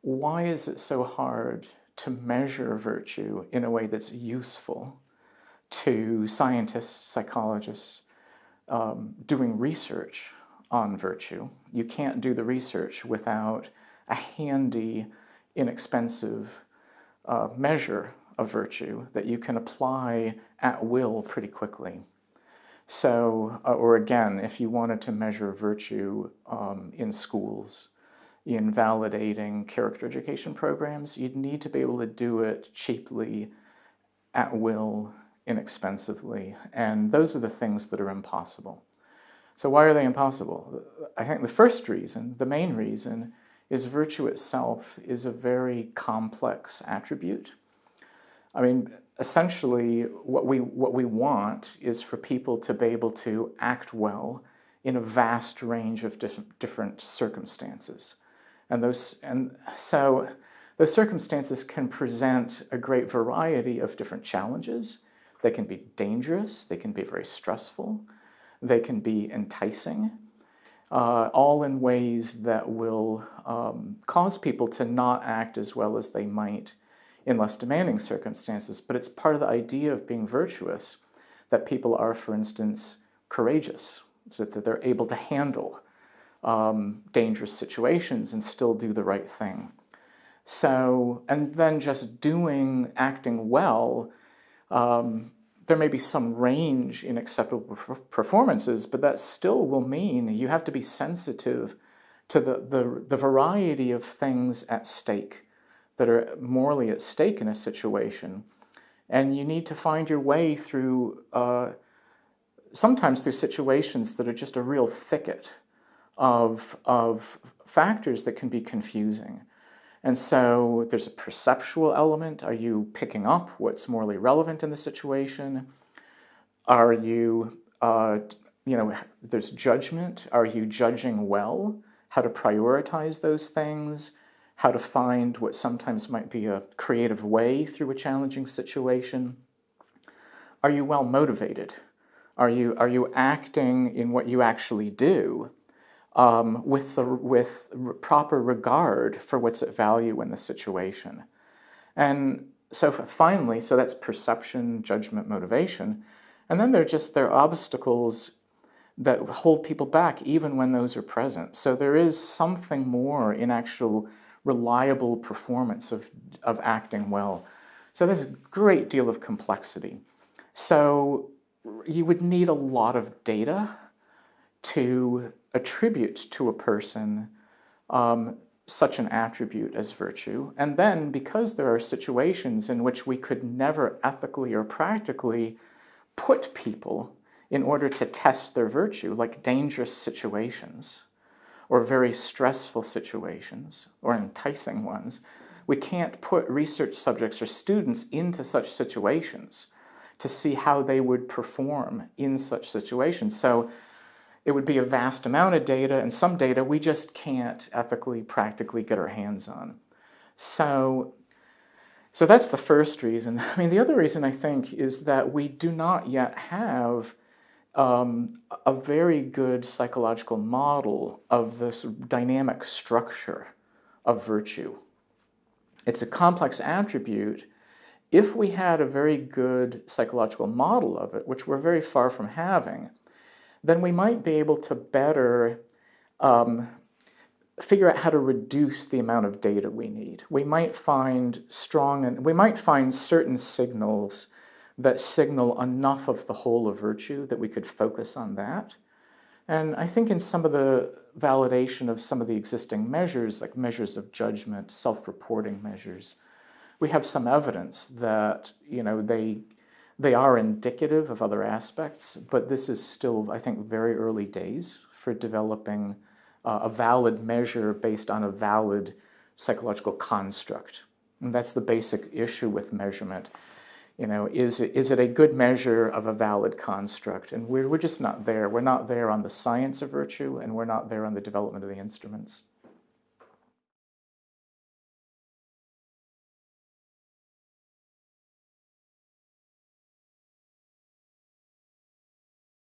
why is it so hard to measure virtue in a way that's useful to scientists, psychologists, doing research on virtue? You can't do the research without a handy, inexpensive measure of virtue that you can apply at will pretty quickly. So, or again, if you wanted to measure virtue in schools, in validating character education programs, you'd need to be able to do it cheaply, at will, inexpensively, and those are the things that are impossible. So why are they impossible? I think the first reason, the main reason, is virtue itself is a very complex attribute. I mean, essentially, what we want is for people to be able to act well in a vast range of different circumstances. And so those circumstances can present a great variety of different challenges. They can be dangerous, they can be very stressful, they can be enticing, all in ways that will cause people to not act as well as they might in less demanding circumstances. But it's part of the idea of being virtuous that people are, for instance, courageous, so that they're able to handle dangerous situations and still do the right thing. So, and then just acting well, there may be some range in acceptable performances, but that still will mean you have to be sensitive to the variety of things at stake that are morally at stake in a situation. And you need to find your way through, sometimes through situations that are just a real thicket of factors that can be confusing. And so there's a perceptual element. Are you picking up what's morally relevant in the situation? Are you, there's judgment. Are you judging well? How to prioritize those things? How to find what sometimes might be a creative way through a challenging situation? Are you well motivated? Are you acting in what you actually do with proper regard for what's at value in the situation? And so finally, so that's perception, judgment, motivation. And then there are obstacles that hold people back even when those are present. So there is something more in actual reliable performance of acting well. So there's a great deal of complexity. So you would need a lot of data to attribute to a person such an attribute as virtue. And then, because there are situations in which we could never ethically or practically put people in order to test their virtue, like dangerous situations, or very stressful situations, or enticing ones, we can't put research subjects or students into such situations to see how they would perform in such situations. So it would be a vast amount of data, and some data we just can't ethically, practically get our hands on. So that's the first reason. I mean, the other reason, I think, is that we do not yet have a very good psychological model of this dynamic structure of virtue. It's a complex attribute. If we had a very good psychological model of it, which we're very far from having, then we might be able to better figure out how to reduce the amount of data we need. We might find certain signals that signal enough of the whole of virtue that we could focus on that. And I think in some of the validation of some of the existing measures, like measures of judgment, self-reporting measures, we have some evidence that they are indicative of other aspects, but this is still, I think, very early days for developing a valid measure based on a valid psychological construct. And that's the basic issue with measurement. Is it a good measure of a valid construct? And we're just not there. We're not there on the science of virtue, and we're not there on the development of the instruments.